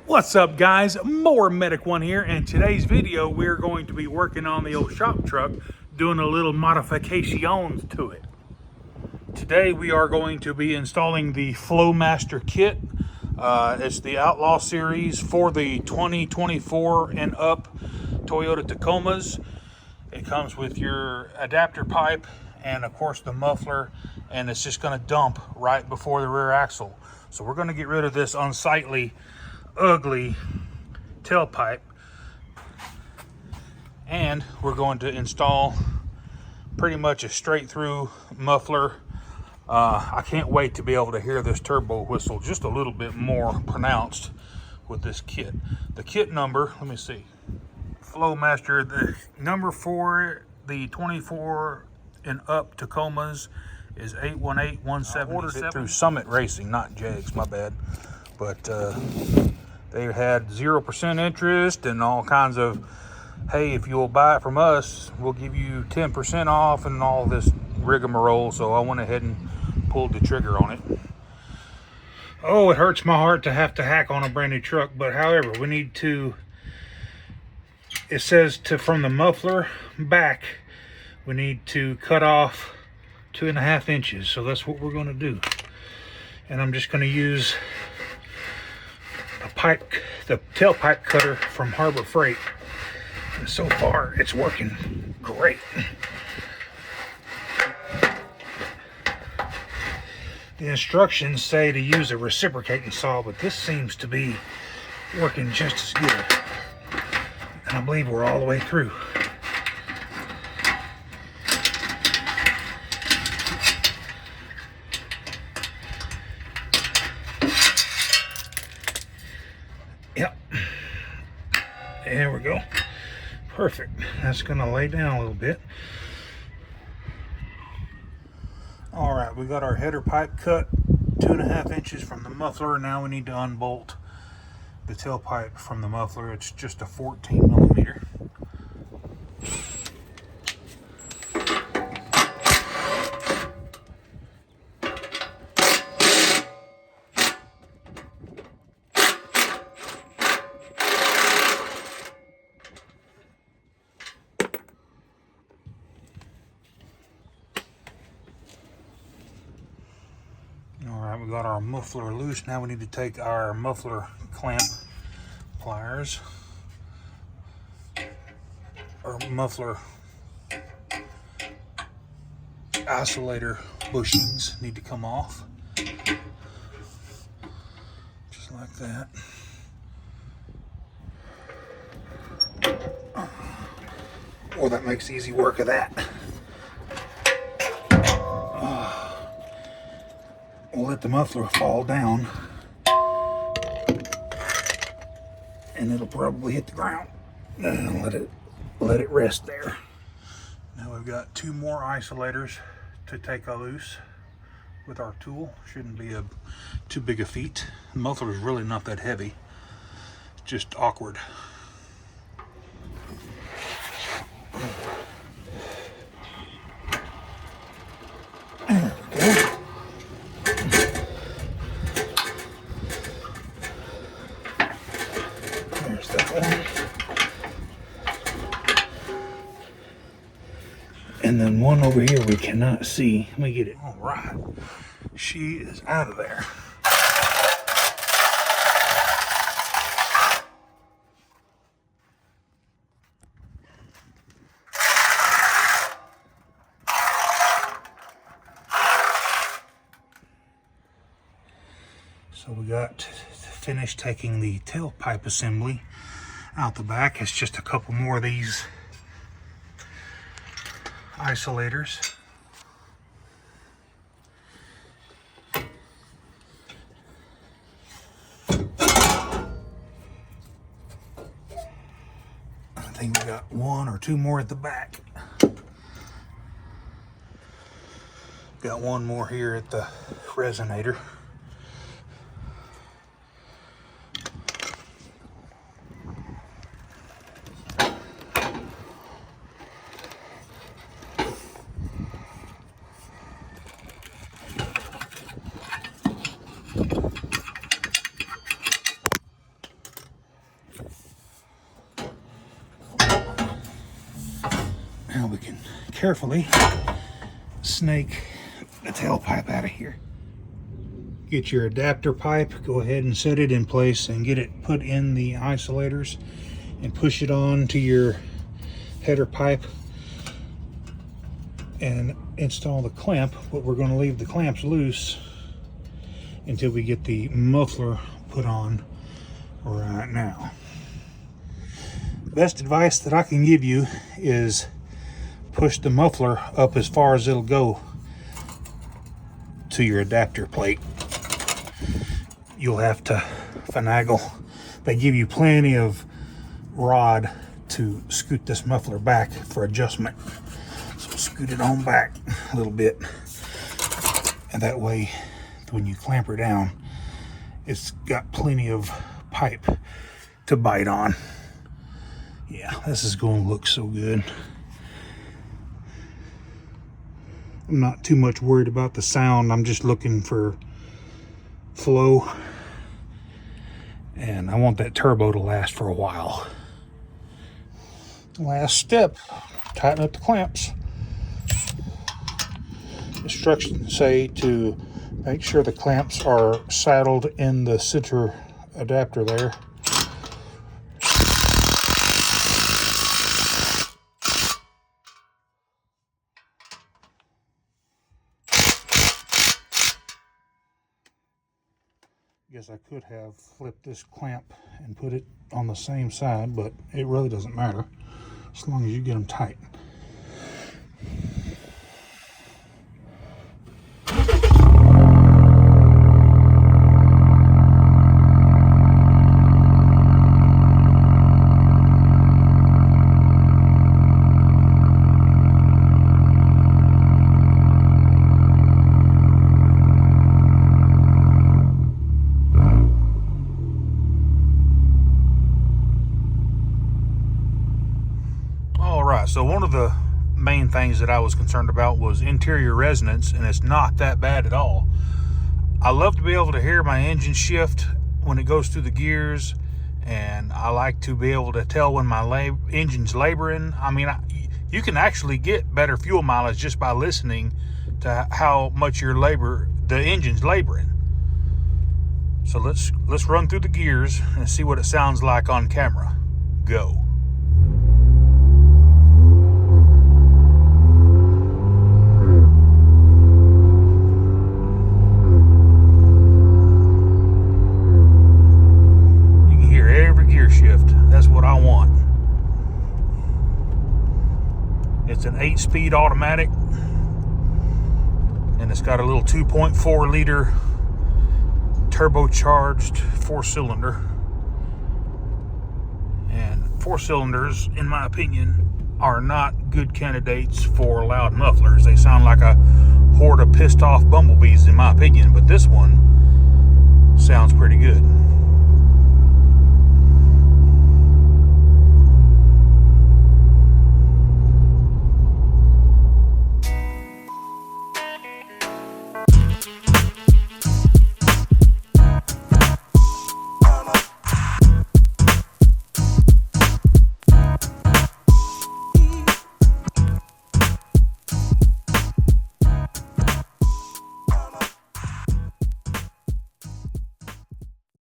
What's up, guys? More Medic One here. In today's video, we're going to be working on the old shop truck, doing a little modifications to it. Today we are going to be installing the Flowmaster kit. It's the Outlaw series for the 2024 and up Toyota Tacomas. It comes with your adapter pipe and of course the muffler, and it's just going to dump right before the rear axle. So we're going to get rid of this unsightly, ugly tailpipe, and we're going to install pretty much a straight through muffler. I can't wait to be able to hear this turbo whistle just a little bit more pronounced with this kit. The kit number, let me see, Flowmaster, the number for the 24 and up Tacomas is 818177. I ordered it through Summit Racing, not Jags, my bad. But they had 0% interest and all kinds of, hey, if you'll buy it from us, we'll give you 10% off and all this rigmarole. So I went ahead and pulled the trigger on it. Oh, it hurts my heart to have to hack on a brand new truck, but however, we need to, it says from the muffler back, we need to cut off 2.5 inches. So that's what we're going to do. And I'm just going to use the tailpipe cutter from Harbor Freight. And so far it's working great. The instructions say to use a reciprocating saw, but this seems to be working just as good. And I believe we're all the way through. Yep, there we go. Perfect. That's gonna lay down a little bit. All right, we got our header pipe cut 2.5 inches from the muffler. Now we need to unbolt the tailpipe from the muffler. It's just a 14 millimeter. Alright, we got our muffler loose. Now we need to take our muffler clamp pliers, or muffler isolator bushings need to come off. Just like that. Oh, that makes easy work of that. We'll let the muffler fall down and it'll probably hit the ground. And let it rest there. Now we've got 2 more isolators to take loose with our tool. Shouldn't be too big a feat. The muffler is really not that heavy. It's just awkward. There we go. And then one over here we cannot see. Let me get it. All right. She is out of there. So we got finished taking the tailpipe assembly out the back. It's just a couple more of these isolators. I think we got 1 or 2 more at the back. Got 1 more here at the resonator. Now we can carefully snake the tailpipe out of here. Get your adapter pipe, go ahead and set it in place and get it put in the isolators and push it on to your header pipe and install the clamp, but we're going to leave the clamps loose until we get the muffler put on right now. Best advice that I can give you is push the muffler up as far as it'll go to your adapter plate. You'll have to finagle. They give you plenty of rod to scoot this muffler back for adjustment. So scoot it on back a little bit, and that way when you clamp her down, it's got plenty of pipe to bite on. Yeah, this is going to look so good. I'm not too much worried about the sound. I'm just looking for flow, and I want that turbo to last for a while. Last step, tighten up the clamps. Instructions say to make sure the clamps are saddled in the center adapter there. Guess I could have flipped this clamp and put it on the same side, but it really doesn't matter as long as you get them tight. So one of the main things that I was concerned about was interior resonance, and it's not that bad at all. I love to be able to hear my engine shift when it goes through the gears, and I like to be able to tell when my engine's laboring. I mean, you can actually get better fuel mileage just by listening to how much the engine's laboring. So let's run through the gears and see what it sounds like on camera. Go. It's an 8-speed automatic, and it's got a little 2.4 liter turbocharged 4-cylinder. And 4-cylinders, in my opinion, are not good candidates for loud mufflers. They sound like a horde of pissed off bumblebees, in my opinion, but this one sounds pretty good.